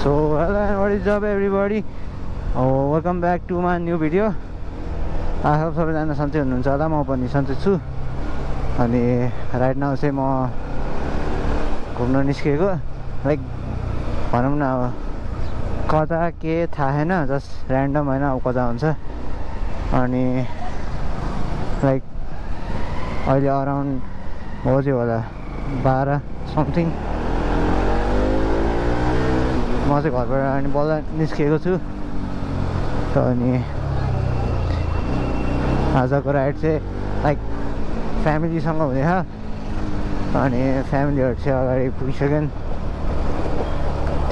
So hello and what is up everybody? Welcome back to my new video. I hope सबैजना सन्चै हुनुहुन्छ होला, म पनि सन्चै छु। अनि राइट नाउ चाहिँ म घुम्न निस्केको, लाइक भनौँ न अब कता के थाहा छैन, जस्ट ऱ्यान्डम होइन, अब कता हुन्छ। अनि लाइक अहिले अराउन्ड बज्यो होला 12 समथिङ। म चाहिँ घरबाट अनि बल्ल निस्केको छु। अनि आजको राइड चाहिँ लाइक फ्यामिलीसँग हुनेछ। अनि फ्यामिलीहरू चाहिँ अगाडि पुगिसक्यो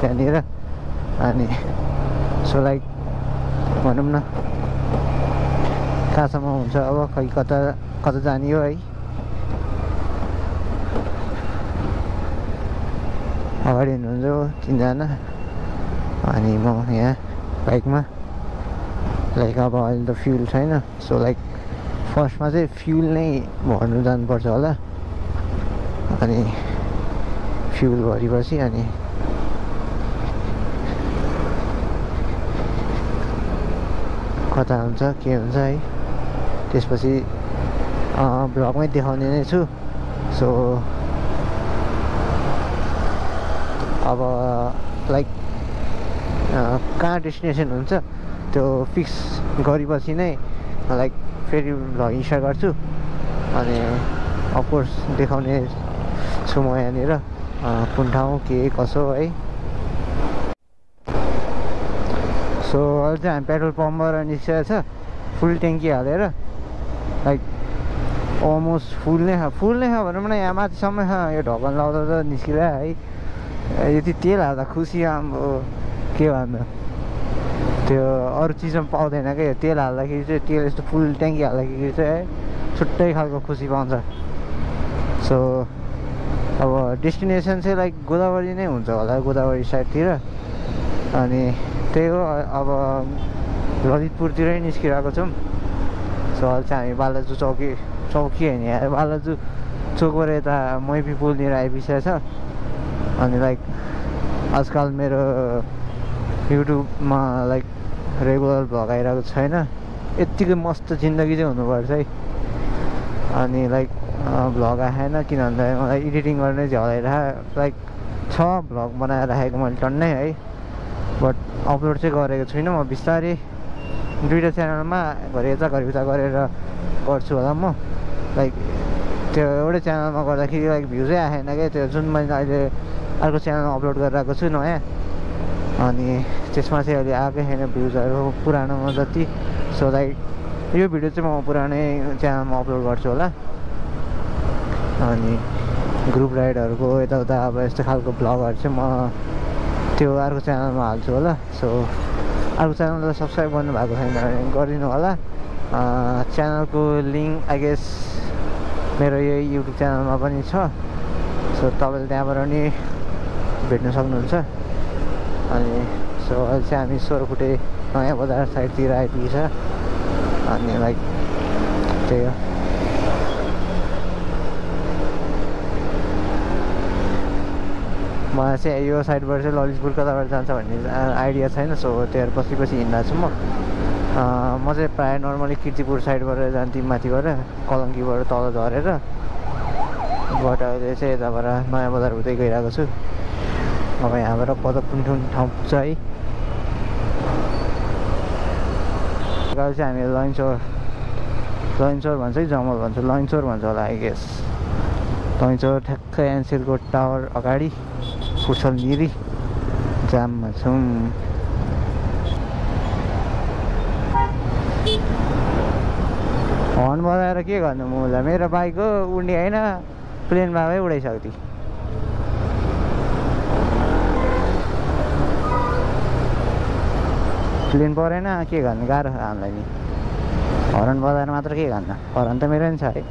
त्यहाँनिर। अनि सो लाइक भनौँ न कहाँसम्म हुन्छ अब, खै कता कता जाने हो है। अगाडि हुनुहुन्छ 3 जना अनि म यहाँ बाइकमा। लाइक अब अहिले त फ्युल छैन, सो लाइक फर्स्टमा चाहिँ फ्युल नै भर्नु जानुपर्छ होला। अनि फ्युल भरेपछि अनि कता हुन्छ के हुन्छ है, त्यसपछि भ्लगमै देखाउने नै छु। सो अब लाइक कहाँ डेस्टिनेसन हुन्छ त्यो फिक्स गरेपछि नै लाइक फेरि भ्लगिङ स्टार्ट गर्छु। अनि अफकोर्स देखाउने छु म यहाँनिर कुन ठाउँ के कसो है। सो अहिले चाहिँ हामी पेट्रोल पम्पबाट निस्केको छ, फुल ट्याङ्की हालेर। लाइक अलमोस्ट फुल नै छ भनौँ न, यहाँ माथिसम्म छ। यो ढक्कन लाउँदा त निस्किरह्यो है। यति तेल हाल्दा खुसी आम्बो के भन्नु, त्यो अरू चिजमा पाउँदैन क्या। यो तेल हाल्दाखेरि चाहिँ, तेल यस्तो फुल ट्याङ्की हाल्दाखेरि चाहिँ है छुट्टै खालको खुसी पाउँछ। सो अब डेस्टिनेसन चाहिँ लाइक गोदावरी नै हुन्छ होला, गोदावरी साइडतिर। अनि त्यही हो, अब ललितपुरतिरै निस्किरहेको छौँ। सो अहिले चाहिँ हामी बालाजु चौकी होइन यहाँ, बालाजु चोकबाट यता मैपी पुलनिर आइपुगेको छ। अनि लाइक आजकल मेरो युट्युबमा लाइक रेगुलर भ्लग आइरहेको छैन। यत्तिकै मस्त जिन्दगी चाहिँ हुनुपर्छ है। अनि लाइक भ्लग आएन किन भन्दा मलाई एडिटिङ गर्ने झ्यालाइरहेको लाइक छ। भ्लग बनाएर राखेको मैले टन्नै है, बट अपलोड चाहिँ गरेको छुइनँ। म बिस्तारै 2टा च्यानलमा घरि यता घरि उता गरेर गर्छु होला म। लाइक त्यो एउटै च्यानलमा गर्दाखेरि लाइक भ्युजै आएन क्या, त्यो जुन मैले अहिले अर्को च्यानलमा अपलोड गरिरहेको छु नयाँ। अनि त्यसमा चाहिँ अहिले आएकै छैन भ्युजहरू पुरानोमा जति। सो लाइक यो भिडियो चाहिँ म पुरानै च्यानलमा अपलोड गर्छु होला। अनि ग्रुप राइडहरूको यताउता अब यस्तो खालको भ्लगहरू चाहिँ म त्यो अर्को च्यानलमा हाल्छु होला। सो अर्को च्यानललाई सब्सक्राइब गर्नुभएको छैन भने गरिदिनु होला। च्यानलको लिङ्क आई गेस मेरो यही युट्युब च्यानलमा पनि छ। सो तपाईँले त्यहाँबाट नि भेट्न सक्नुहुन्छ। अनि सो अहिले चाहिँ हामी सोरकुटे नयाँ बजार साइडतिर आइपुगेछ। अनि लाइक त्यही हो। मलाई चाहिँ यो साइडबाट चाहिँ ललितपुर कताबाट जान्छ भन्ने आइडिया छैन। सो त्यहाँ पछि हिँड्दा छु म चाहिँ प्रायः नर्मली किर्तिपुर साइडबाट जान्थेँ, माथिबाट कलङ्कीबाट तल झरेर। बट अहिले चाहिँ यताबाट नयाँ बजार हुँदै गइरहेको छु। अब यहाँबाट कता कुन ठाउँ पुग्छ है। अहिले चाहिँ हामी लैनचौर भन्छ कि जमल भन्छ, लैनचौर भन्छ होला आई गेस। लैनचौर ठ्याक्कै एनसेलको टावर अगाडि पुछलगिरी जाममा छौँ। हर्न बजाएर के गर्नु मलाई, मेरो बाइक हो उड्ने होइन, प्लेन भए उडाइसक्थेँ। प्लेन परेन के गर्नु, गाह्रो छ हामीलाई नि। हर्न बजाएर मात्र के गर्नु, हर्न त मेरो नि छ है।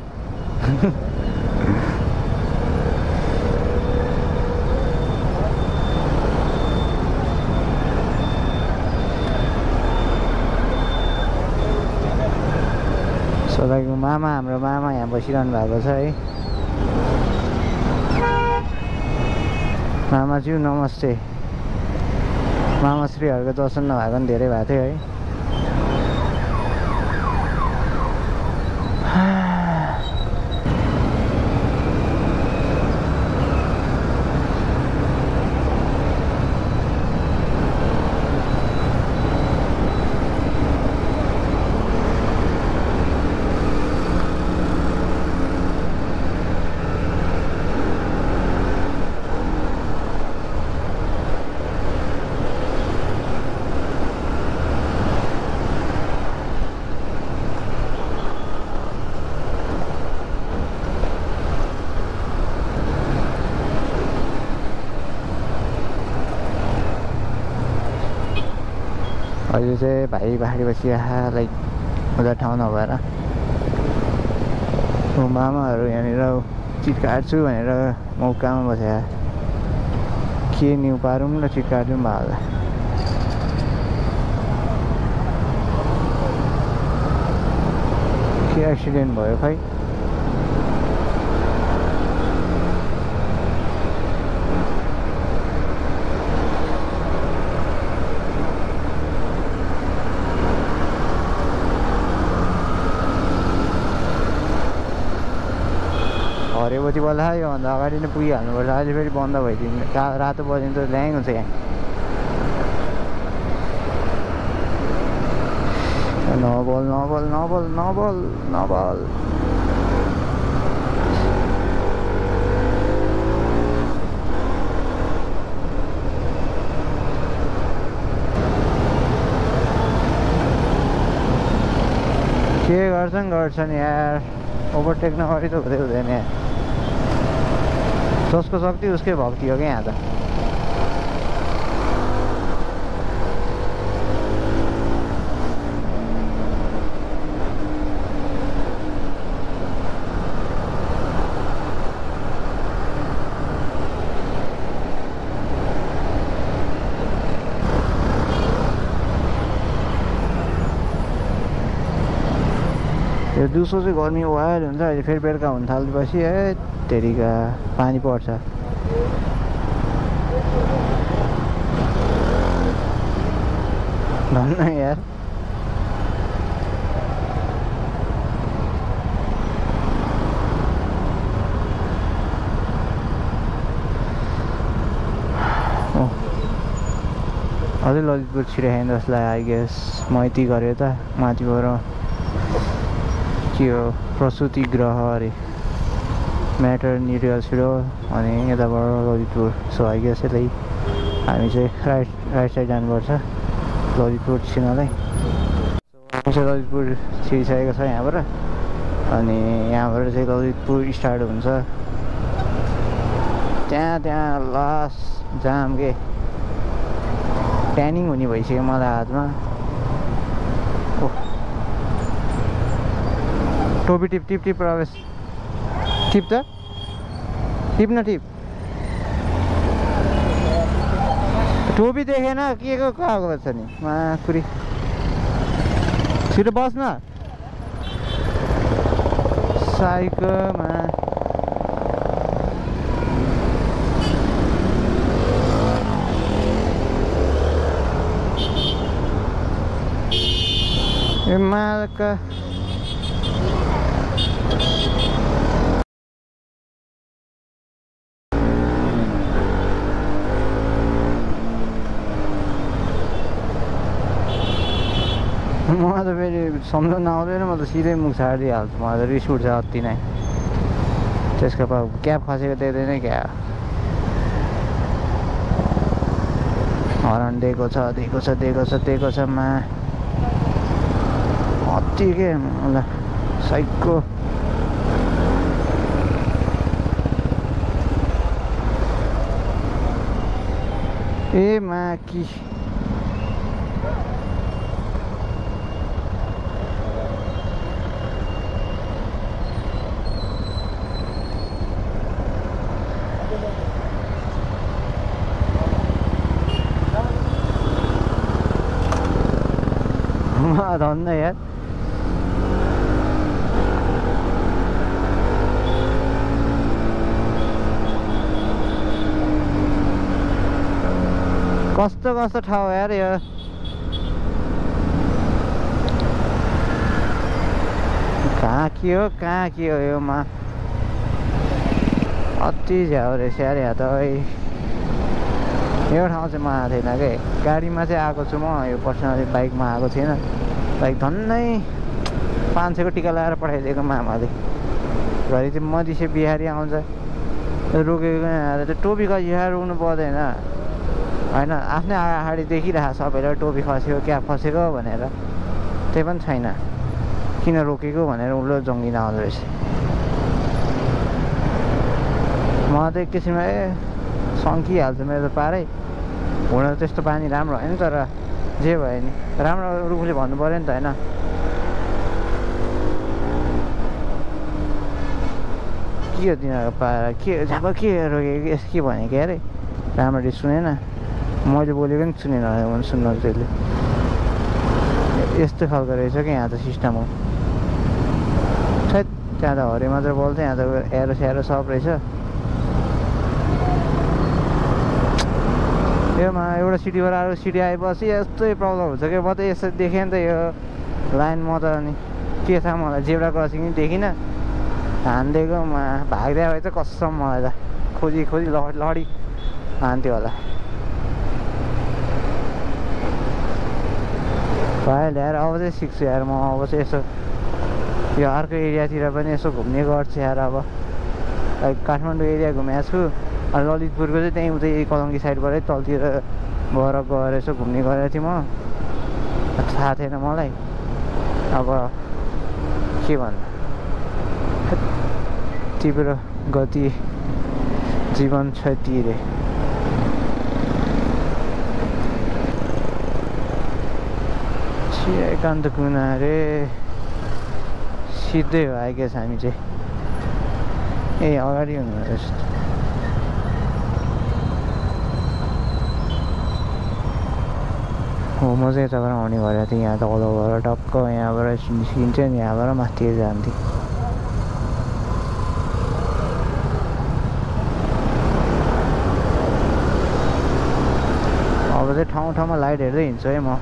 सो लाइक हाम्रो मामा यहाँ बसिरहनु भएको छ है। मामाज्यू नमस्ते। मामाश्रीहरूको दर्शन नभएको पनि धेरै भएको थियो है। अहिले चाहिँ भाइ बाँडेपछि लाइक उता ठाउँ नभएर मामाहरू यहाँनिर चिट काट्छु भनेर मौकामा बसेर के न्यु पारौँ न चिट काट्यौँ होला। के एक्सिडेन्ट भयो खै। हरेपछि बल्ल योभन्दा अगाडि नै पुगिहाल्नुपर्छ। अहिले फेरि बन्द भइदिनु रातो बज्यो त ल्याङ हुन्छ यहाँ। Nobel Nobel Nobel Nobel Nobel के गर्छन् यार। ओभरटेक नगरी त हुँदैन यार। जसको शक्ति उसकै भक्ति हो क्या यहाँ त। यो दिउँसो चाहिँ गर्मी वाइल हुन्छ। अहिले फेरि बेलुका हुन थालेपछि है तेरिका पानी पर्छ। धन्न यार। अझै ललितपुर छिराखेन जस्तो लाग्यो आई गेस। म यति गरेँ त माथिबाट के हो प्रसुति गृह अरे म्याटरनिटी छिरो अनि यताबाट ललितपुर। सो आई गेस यसलाई हामी चाहिँ राइट साइड जानुपर्छ ललितपुर छिर्नलाई। चाहिँ ललितपुर छिरिसकेको छ यहाँबाट। अनि यहाँबाट चाहिँ ललितपुर स्टार्ट हुन्छ। त्यहाँ लास्ट जाम के ट्यानिङ हुने भइसक्यो मलाई हातमा। टोपी टिप टिप टिप प्रवेश टिप त टिप न टिप। टोपी देखेन के को आएको छ नि माकुरी। छिटो बस्न साइकलमा। ए मालका मलाई त फेरि सम्झाउन आउँदैन। म त सिधै मुख छाडिदिइहाल्छु। मलाई त रिस उठ्छ अति नै। त्यसको क्याब खसेको देख्दैन क्या। हरन दिएको छ मा अति के मलाई साइको। ए मा कि धन्न यार। कस्तो कस्तो ठाउँ यार यो कहाँ के हो यो मा अति झ्याउ रहेछ यार यहाँ त यो ठाउँ चाहिँ म आएको थिएन कि गाडीमा चाहिँ आएको छु म यो पर्सनली बाइकमा आएको थिएन बाइक धन्नै 500को टिका लगाएर पठाइदिएको मामाले घरि चाहिँ मधेसी बिहारी आउँछ रोकेको यहाँ त्यो टोपी खसिएर रोक्नु पर्दैन होइन आफ्नै अगाडि देखिरहेको सबैलाई टोपी खसेको क्या फसेको भनेर त्यही पनि छैन किन रोकेको भनेर उसले जङ्गिन आउँदो रहेछ म त एक किसिममा सङ्किहाल्छु मेरो त पारै हुन त त्यस्तो बानी राम्रो होइन तर जे भयो नि राम्रो रूपले भन्नु पऱ्यो नि त होइन के हो तिनीहरूको पारा के जब के रोकेको यस के भनेको अरे राम्ररी सुनेन मैले बोलेको नि सुनेन सुन्नु त्यसले यस्तो खालको रहेछ क्या यहाँ त सिस्टम हो छैट त्यहाँ त हरे मात्र बोल्छ यहाँ त एरो स्यारो सब रहेछ योमा एउटा सिटीबाट अर्को सिटी आएपछि यस्तै प्रब्लम हुन्छ क्या म त यसो देखेँ नि त यो लाइन म त अनि के थाहा मलाई जेब्रा क्रसिङ पनि देखिनँ हानिदिएको भाग्दै भए त कसम मलाई त खोजी लडी हान्थ्यो होला भयो ल्याएर अब चाहिँ सिक्छु यार म अब चाहिँ यसो यो अर्को एरियातिर पनि यसो घुम्ने गर्छु यार अब लाइक काठमाडौँ एरिया घुमेको छु ललितपुरको चाहिँ त्यहीँ उतै कलङ्गी साइडबाटै तलतिर भएर गएर यसो घुम्ने गरेको थिएँ म थाहा थिएन मलाई अब के भन्नु तीव्र गति जीवन क्षति रे एकान्त कुना रे सिधै हो आइगएछ हामी चाहिँ ए अगाडि हुनु जस्तो हो म चाहिँ यताबाट आउने गरेको थिएँ यहाँ तलबाट टक्क यहाँबाट निस्किन्छ नि यहाँबाट माथि जान्थेँ अब चाहिँ ठाउँमा लाइट हेर्दै हिँड्छु है म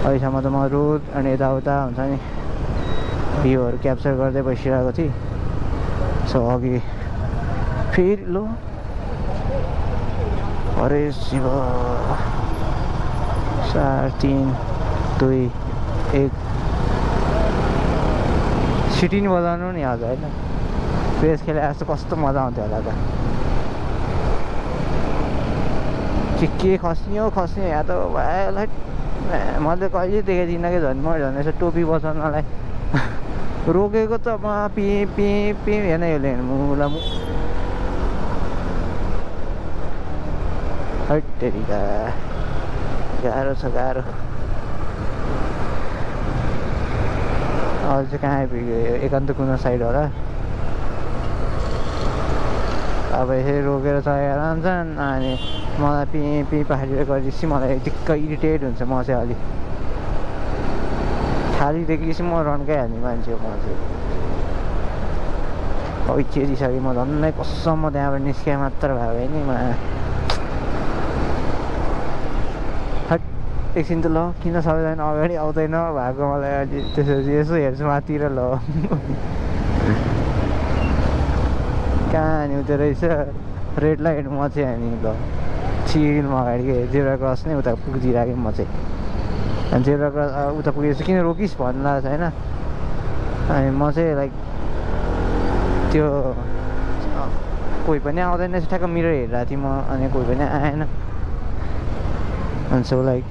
अहिलेसम्म त म रोड अनि यताउता हुन्छ नि भ्यूहरू क्याप्चर गर्दै बसिरहेको थिएँ सो अघि फेरि लो हरे शिव 4 3 2 1 सिटी नि बजाउनु नि आज होइन पेस खेले जस्तो कस्तो मजा आउँथ्यो होला त के खस्ने यहाँ त भाइलाई मैले कहिले देखेको थिइनँ कि झन् म झन् यसो टोपी बचाउनलाई रोकेको त म पी हेर्न यसले मुला हटेरिका गाह्रो छ गाह्रो अहिले चाहिँ कहाँ आइपुग्यो एकान्त कुना साइड होला अब यसरी रोकेर चढेर जान्छन् अनि मलाई पी पहाडीले गरेपछि मलाई दिक्क इरिटेट हुन्छ म चाहिँ अलिक खाली देखेपछि म रन्काइ हाल्ने मान्छे हो म चाहिँ अब चेरिसकेँ म झन्नै कसम म त्यहाँबाट निस्किए मात्र भयो भने म एकछिन त ल किन सबैजना अगाडि आउँदैन भएको मलाई अलि त्यसपछि यसो हेर्छु माथि र ल कहाँ नि उता रहेछ रेड लाइट म चाहिँ अनि ल चिलमा अगाडि जेब्रा क्रस नै उता पुगिदिइराखेँ म चाहिँ अनि जेब्रा क्रस उता पुगेपछि किन रोकिस् भन्नु लाग्छ होइन अनि म चाहिँ लाइक त्यो कोही पनि आउँदैन रहेछ ठ्याक्क मिरर हेरिरहेको थिएँ म अनि कोही पनि आएन अनि सो लाइक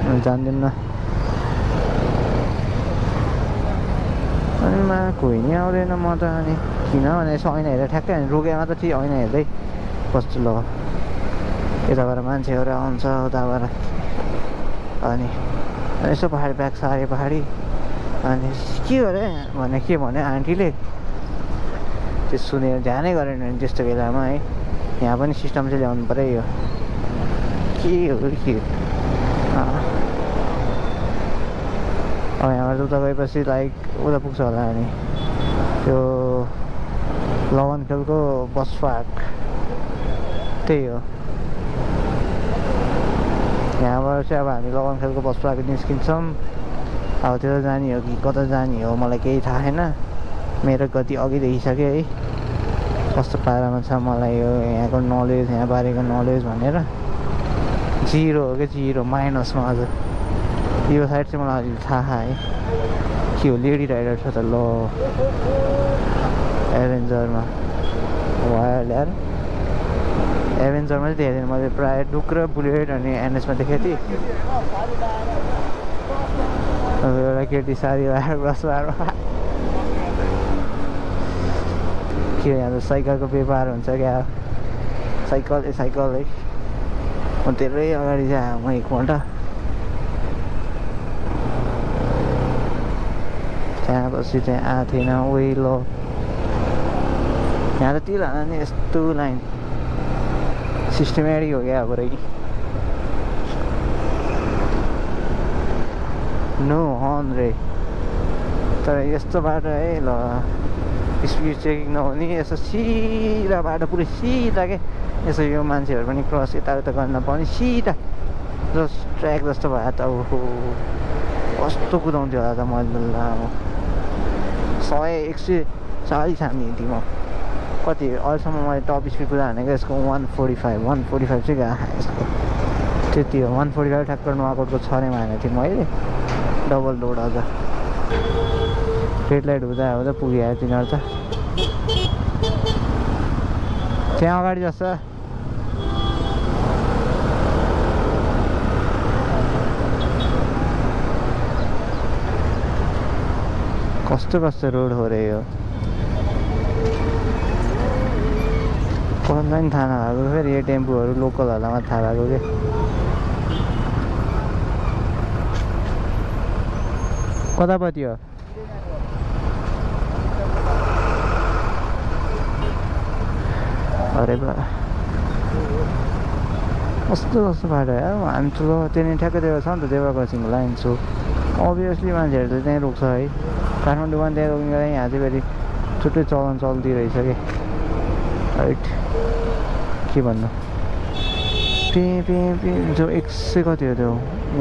जान्दिनँ अनि कोही नि आउँदैन म त अनि किन भने यसो ऐना हेरेर ठ्याक्कै अनि रोके मात्र थिएँ ऐना हेर्दै कस्तो ल यताबाट मान्छेहरू आउँछ उताबाट अनि यसो पहाडी ब्याग सारे पहाडी अनि के अरे के भने आन्टीले त्यो सुनेर ध्यानै गरेन भने त्यस्तो बेलामा है यहाँ पनि सिस्टम चाहिँ ल्याउनु पऱ्यो यो के हो अब यहाँबाट उता गएपछि लाइक उता पुग्छ होला अनि त्यो लगनखेलको बस पार्क त्यही हो यहाँबाट चाहिँ अब हामी लगनखेलको बस पाएको निस्किन्छौँ अब त्यो जाने हो कि कता जाने हो मलाई केही थाहा छैन मेरो गति अघि देखिसक्यो है कस्तो पारामा छ मलाई यो यहाँको नलेज यहाँ बारेको नलेज भनेर जिरो हो क्या जिरो माइनसमा अझ यो साइड चाहिँ मलाई अलिक थाहा है के हो लेडी राइडर छ त ल एभेन्जरमा भयो ल्याएर एभेन्जरमा चाहिँ देखेको थिएँ मैले प्रायः डुक र बुलेट अनि एनएसमा देखेको थिएँ अब एउटा केटी साडी लगाएर बसमा के यहाँ त साइकलको व्यापार हुन्छ क्या साइकल है म धेरै अगाडि चाहिँ म एकपल्ट त्यहाँ पछि चाहिँ आएको थिएन उही ल यहाँ त तिर नि यस्तो लाइन सिस्टमेटिक हो क्या अब रे नो हर्न रे तर यस्तो बाटो है ल स्पिड चेकिङ नहुने यसो सिधा बाटो पुरै सिधा के यसो यो मान्छेहरू पनि क्रस यताउता गर्न पाउने सिधा जस्ट ट्र्याक जस्तो भयो त ओहो कस्तो कुदाउँथ्यो होला त मैले लामो 140 हान्दिन्थेँ म कति अहिलेसम्म मैले टप स्पिड कुदा हानेको यसको 145 चाहिँ गएको यसको त्यति हो 145 ठ्याक्क नुवाकोटको छरेमा हानेको थिएँ मैले डबल लोड अझ रेड लाइट हुँदा पुगिहाल्यो तिनीहरू त त्यहाँ अगाडि जस्तो कस्तो रोड हो रे यो कसलाई पनि थाहा नभएको फेरि यो टेम्पोहरू लोकलहरूलाई मात्रै थाहा भएको के कतापट्टि हो अरे बा कस्तो बाटो यार हामी ठुलो त्यहाँनिर ठ्याक्कै देवा छ नि त देवाकर्सिङको लाइन छु अभियसली मान्छेहरू त त्यहीँ रोक्छ है काठमाडौँमा त्यहाँ रोक्ने गर्दा यहाँ चाहिँ फेरि छुट्टै चलन चल्ती रहेछ कि राइट के भन्नु पे जो 100 कति हो त्यो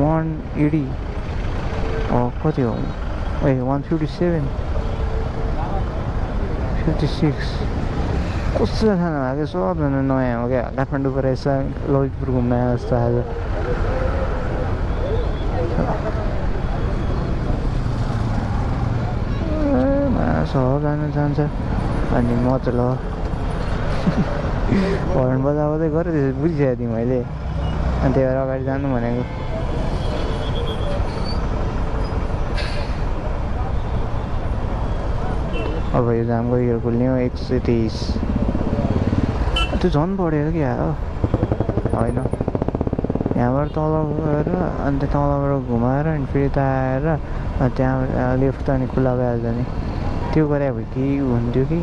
180 कति हो ए 157 56 कस्तो थाहा नभएको सबजना नयाँ हो क्या काठमाडौँको रहेछ ललितपुर घुम्न आयो जस्तो आज सबजना जान्छ अनि म त ल हर्न बजाउँदै गरेँ त्यसो बुझिसकेको थिएँ मैले अनि त्यही भएर अगाडि जानु भनेको अब यो जामको यो खुल्ने हो 123 त्यो झन् बढेर क्या हो होइन यहाँबाट तल गएर अन्त तलबाट घुमाएर अनि फेरि त आएर त्यहाँ लेफ्ट त अनि खुल्ला भइहाल्छ नि त्यो गरे भए केही हुन्थ्यो कि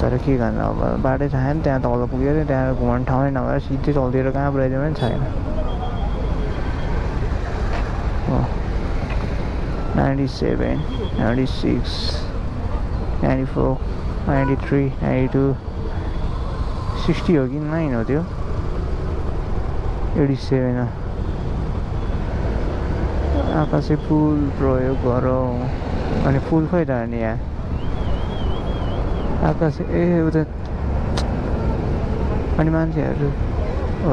तर के गर्नु अब बाटै छैन त्यहाँ तल पुगेर त्यहाँ घुमाउने ठाउँै नभएर सिधै चल्दिएर कहाँ पुऱ्याइदियो पनि छैन 97 96 94 93 92 60 हो कि 9 हो त्यो 87 हो आकाशे पुल प्रयोग गरौँ अनि पुल खै त अनि यहाँ आकाश ए उता अनि मान्छेहरू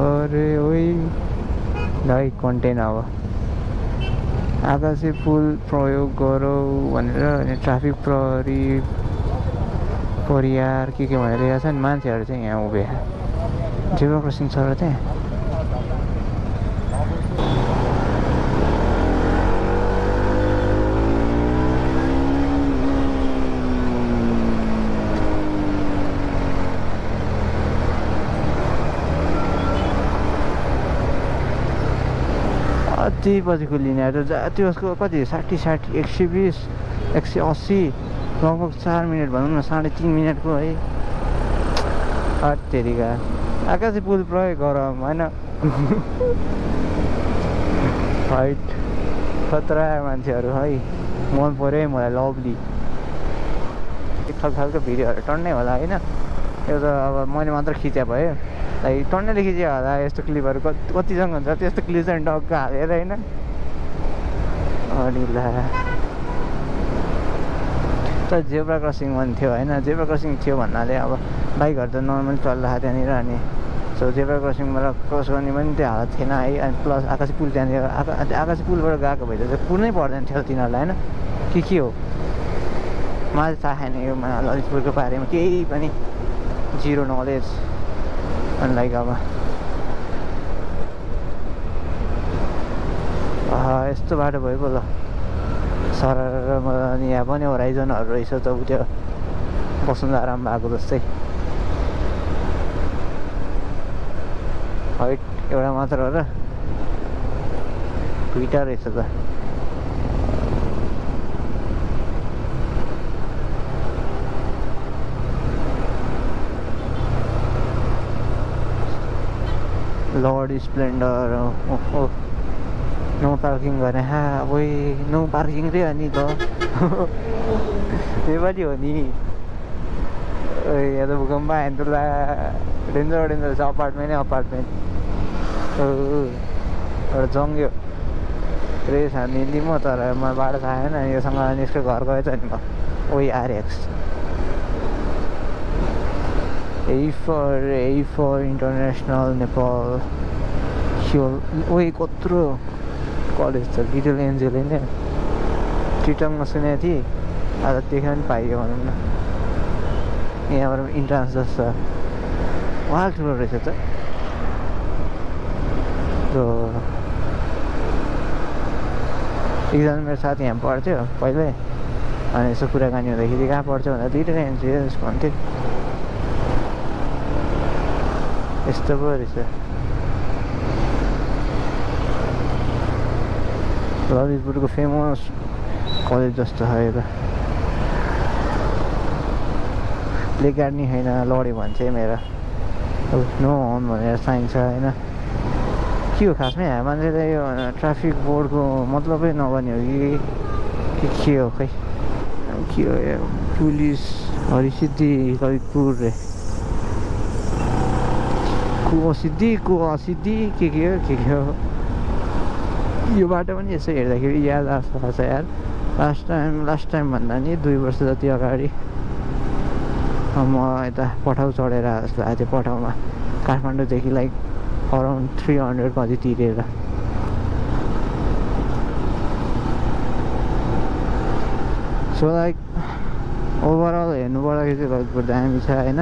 अरे ओइ दाइ कन्टेन अब आकाशे पुल प्रयोग गरौँ भनेर अनि ट्राफिक प्रहरी परियार के भनिरहेको छ नि मान्छेहरू चाहिँ यहाँ उभे जेब्रा क्रसिङ छ र त्यहाँ अति पछि खुलिने त्यो उसको कति 60 120 180 लगभग 4 मिनट भनौँ न 3.5 मिनटको है अत्तेरिका आकाशे पुल प्रयोग गरौँ होइन हाइट खतरा मान्छेहरू है मन पऱ्यो है मलाई लभली खालको भिडियोहरू टन्नै होला होइन यो त अब मैले मात्र खिचे भयो लाइक टन्नैले खिच्यो होला यस्तो क्लिपहरू कतिसँग हुन्छ त्यस्तो क्लिप चाहिँ डक्क हालेर होइन अनि ला त जेब्रा क्रसिङ पनि थियो होइन जेब्रा क्रसिङ थियो भन्नाले अब बाइकहरू त नर्मली चल्दाखेरि त्यहाँनिर अनि सो जेब्रा क्रसिङबाट क्रस गर्ने पनि त्यो हालत थिएन है अनि प्लस आकाशी पुल त्यहाँनिर आकाशी पुलबाट गएको भए चाहिँ कुनै पर्दैन थियो तिनीहरूलाई होइन के हो मलाई थाहा छैन यो ललितपुरको बारेमा केही पनि जिरो नलेज अनि लाइक अब यस्तो बाटो भयो पो ल सर अनि यहाँ पनि होराइजनहरू रहेछ त उ त्यो वसुन्धरामा भएको जस्तै हाइट एउटा मात्र हो र दुईवटा रहेछ त लर्ड स्प्लेन्डर ओहो नो पार्किङ गर्ने ओइ नो पार्किङ रे अनि त त्यो पनि हो नि यहाँ त भूकम्प आयो भने त ला डेन्जर डेन्जर छ अपार्टमेन्ट एउटा जङ्ग्यो रेस हान्ने नि म तर मलाई बाटो थाहा छैन योसँग यसको घर गएछ नि म ओइ RX A for International Nepal ओइ कत्रो कलेज छ लिटल एन्जेल होइन टिटङमा सुनेको थिएँ आज देख्न पनि पाइयो भनौँ न यहाँबाट इन्ट्रान्स जस्तो वाल ठुलो रहेछ त एकजना मेरो साथी यहाँ पढ्थ्यो पहिल्यै अनि यसो कुराकानी हुँदाखेरि कहाँ पढ्छ भन्दा लिटल एन्जेल भन्थ्यो यस्तो पो रहेछ ललितपुरको फेमस कलेज जस्तो छ यो त प्ले गार्ड नि छैन लड्यो भने चाहिँ मेरो नो हर्न भनेर साइन छ होइन के हो खासमै यहाँ मान्छेले यो ट्राफिक बोर्डको मतलबै नगर्ने हो कि के हो खै के हो यो पुलिस हरिसिद्धि ललितपुर रे को असिद्धि के हो यो बाटो पनि यसो हेर्दाखेरि याद आउँछ यार लास्ट टाइम भन्दा नि 2 वर्ष जति अगाडि म यता पठाउ चढेर जस्तो आएको थियो पठाउमा काठमाडौँदेखि लाइक अराउन्ड 300 कति तिरेर सो लाइक ओभरअल हेर्नु पर्दाखेरि चाहिँ ललितपुर दामी छ होइन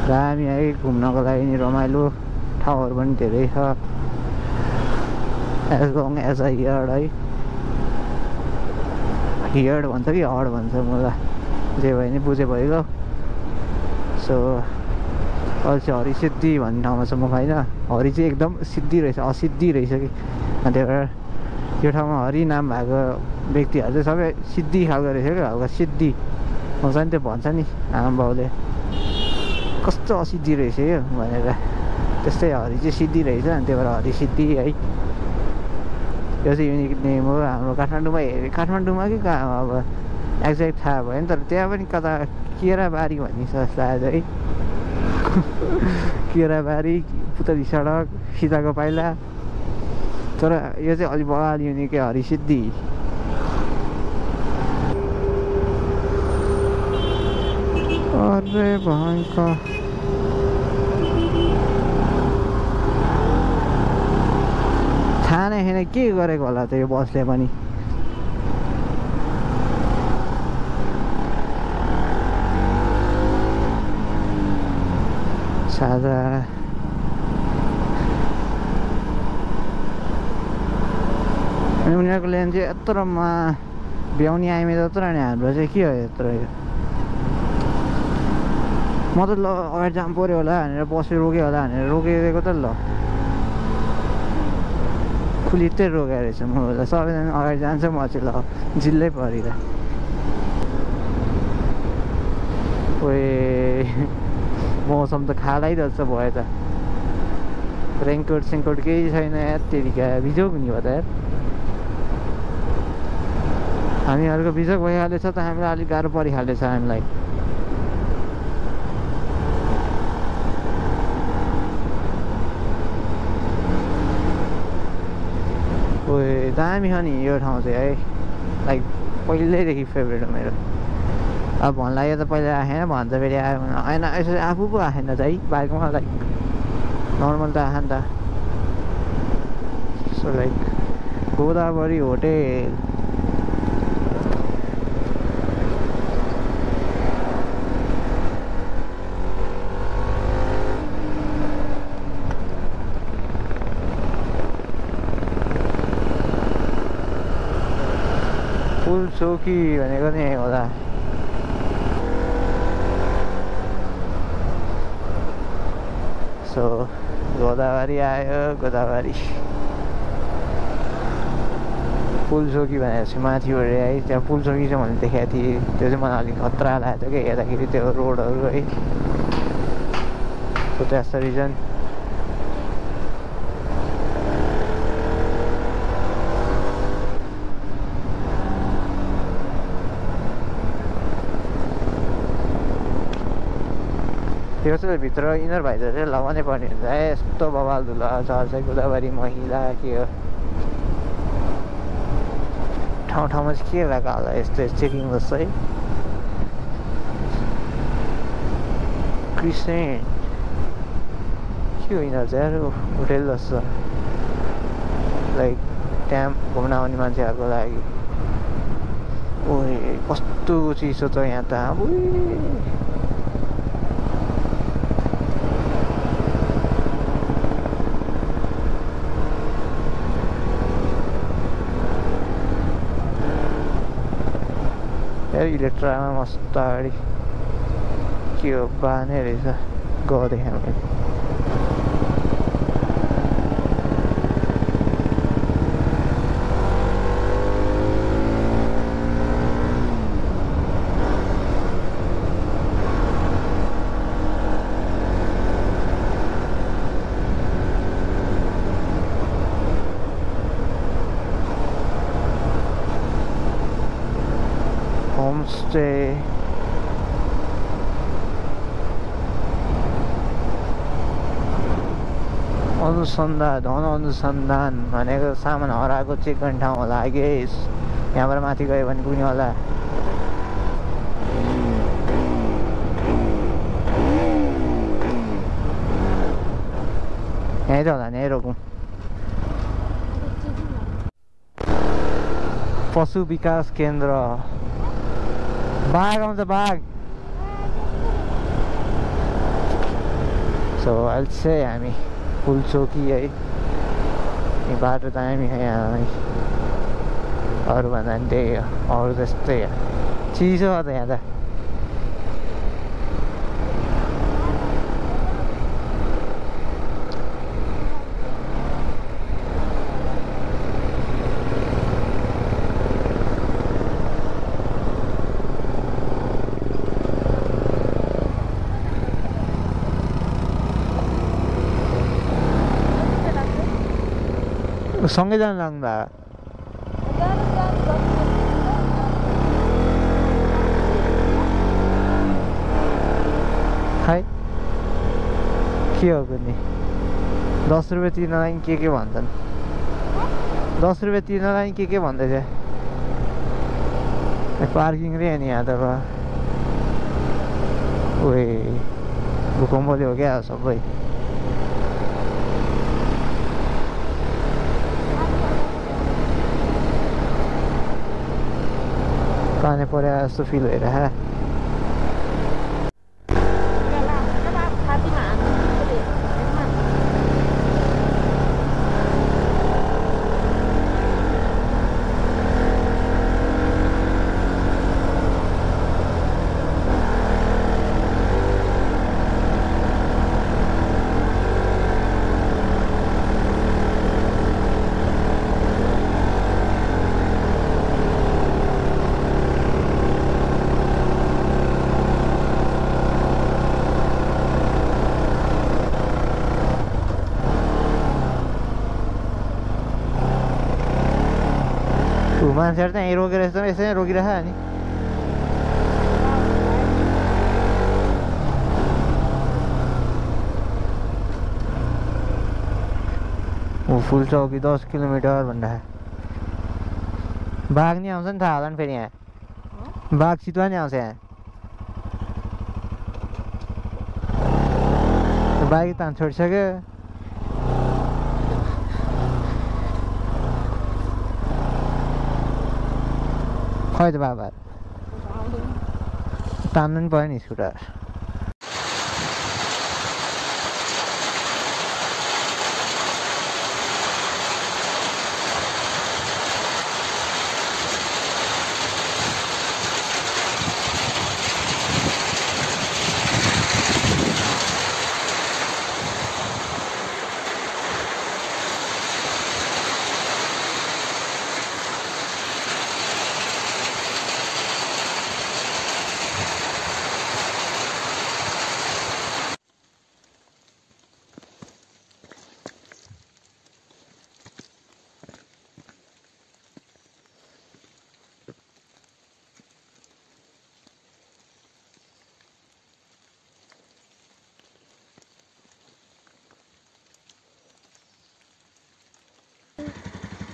दामी है घुम्नको लागि नि रमाइलो ठाउँहरू पनि धेरै छ as long as a heard है हियर्ड भन्छ कि हर्ड भन्छ मलाई जे भयो नि बुझे भइगयो सो अहिले चाहिँ हरिसिद्धि भन्ने ठाउँमा छ म होइन हरि चाहिँ एकदम सिद्धि रहेछ असिद्धि रहेछ कि अनि त्यही भएर यो ठाउँमा हरि नाम भएको व्यक्तिहरू चाहिँ सबै सिद्धि खालको रहेछ क्या हल्का सिद्धि हुन्छ नि त्यो भन्छ नि आमा बाउले कस्तो असिद्धि रहेछ यो भनेर त्यस्तै हरि चाहिँ सिद्धि रहेछ अनि त्यही भएर हरि सिद्धि है यो चाहिँ युनिक नेम हो हाम्रो काठमाडौँमा कि कहाँ अब एक्ज्याक्ट थाहा भयो नि तर त्यहाँ पनि कता केराबारी भन्ने छ सायद है केराबारी पुतली सडक सीताको पाइला तर यो चाहिँ अलिक बगाल युनिकै हरिसिद्धि अरे भयङ्कर थाहा नै छैन के गरेको होला त यो बसले पनि सादा अनि उनीहरूको लेन चाहिँ यत्रोमा भ्याउने आइमे जत्रो अनि हाम्रो चाहिँ के हो यत्रो यो म त ल अगाडि जानु पऱ्यो होला भनेर बसेर रोक्यो होला भनेर रोकिदिएको त ल खुलित्तै रोकेको रहेछ म सबैजना अगाडि जान्छ म चाहिँ ल जिल्लै परिर ओए मौसम त खालै जस्तो भयो त रेनकोट सेनकोट केही छैन यार त्यतिका बिजोग नि हो त यार हामीहरूको बिजोग भइहालेछ त हामीलाई अलिक गाह्रो परिहालेछ हामीलाई दामी छ नि यो ठाउँ चाहिँ है, लाइक पहिल्यैदेखि फेभरेट हो मेरो। अब भन्ला यो त पहिला आएन भन्छ, फेरि आयो भने होइन यसो आफू पो आएन त है बाइकमा, लाइक नर्मल त आएन त। So like Godavari hotel Phulchoki भनेको नि होला। सो गोदावरी आयो, गोदावरी फुलचोकी भनेपछि माथिबाट है, त्यहाँ फुलचोकी चाहिँ मैले देखाएको थिएँ, त्यो चाहिँ मलाई अलिक खतरा लागेको थियो कि हेर्दाखेरि त्यो रोडहरू है। So that's the reason. त्यो चाहिँ भित्र इनर भाइजर चाहिँ लगाउनै पर्ने हुन्छ है, यस्तो बवाल धुला चर्छ गोदावरी महिला के हो। ठाउँ ठाउँमा चाहिँ के भएको होला यस्तो चेकिङ जस्तो है। क्रिसेन्ट के हो यिनीहरू चाहिँ होटेल जस्तो, लाइक त्यहाँ घुम्न आउने मान्छेहरूको लागि। ओए कस्तो चिसो छ यहाँ त, इलेक्ट्रामा मस्त अगाडि के हो बाने रहेछ, गएको देखेँ मैले। होमस्टे अनुसन्धान, धन अनुसन्धान भनेको सामान हराएको चेक गर्ने ठाउँ होला कि यहाँबाट माथि गयो भने पुग्ने होला। यहीँ त होला नि, यहीँ रोकौँ। पशु विकास केन्द्र, बाघ आउँछ बाघ। सो अहिले चाहिँ हामी फुलचोकी है, यो बाटो दामी है यहाँ है, अरूभन्दा पनि त्यही हो, अरू जस्तै हो, चिसो छ त यहाँ त। सँगै जानु लाग्दा खै के हो कुनै 10 रुपियाँ तिर्नलाई के भन्छन्, 10 रुपियाँ तिर्नलाई के भन्दैछ। पार्किङ रे नि यहाँ त ओए भूकम्पले हो क्या सबै। पानी परे जस्तो फिल भइरहेको। मान्छेहरू चाहिँ यहीँ रोकेर यसै रोकिरहेको नि। फुलचौकी 10 किलोमिटर भन्दा बाघ नि आउँछ नि थाहा होला नि फेरि यहाँ बाघ चितुवा नि आउँछ यहाँ बाघ तान छोडिसक्यो खै त बाबा तान्नु नि पऱ्यो नि स्कुटर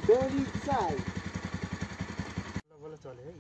Very side. बोला चले है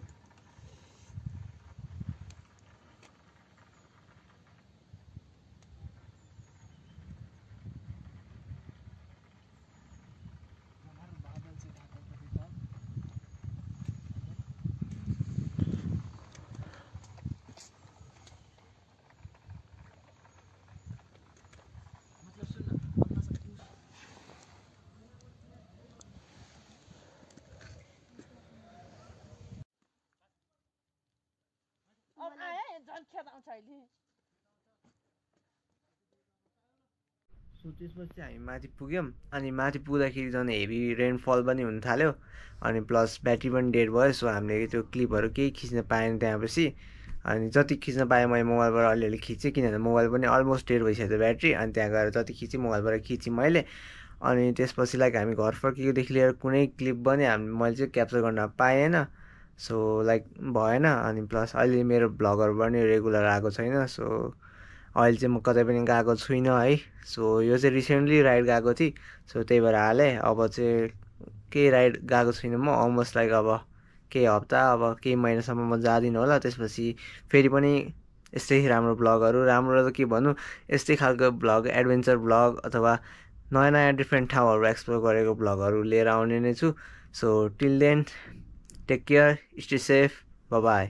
सो त्यसपछि हामी माथि पुग्यौँ अनि माथि पुग्दाखेरि झन् हेभी रेनफल पनि हुन थाल्यो अनि प्लस ब्याट्री पनि डेड भयो सो हामीले त्यो क्लिपहरू केही खिच्न पाएन त्यहाँपछि अनि जति खिच्न पाएँ मैले मोबाइलबाट अलिअलि खिचेँ किनभने मोबाइल पनि अलमोस्ट डेड भइसक्यो थियो ब्याट्री अनि त्यहाँ गएर जति खिचेँ मोबाइलबाट खिचेँ मैले अनि त्यसपछि लाइक हामी घर फर्केकोदेखि लिएर कुनै क्लिप पनि मैले चाहिँ क्याप्चर गर्न पाएन सो लाइक भएन अनि प्लस अहिले मेरो भ्लगहरू पनि रेगुलर आएको छैन सो अहिले चाहिँ म कतै पनि गएको छुइनँ है सो यो चाहिँ रिसेन्टली राइड गएको थिएँ सो त्यही भएर हालेँ अब चाहिँ केही राइड गएको छुइनँ म अलमोस्ट लाइक अब केही हप्ता अब केही महिनासम्म म जाँदिनँ होला त्यसपछि फेरि पनि यस्तै राम्रो भ्लगहरू राम्रो त के भन्नु यस्तै खालको भ्लग एडभेन्चर भ्लग अथवा नयाँ नयाँ डिफ्रेन्ट ठाउँहरू एक्सप्लोर गरेको भ्लगहरू लिएर आउने नै छु so till then take care stay safe by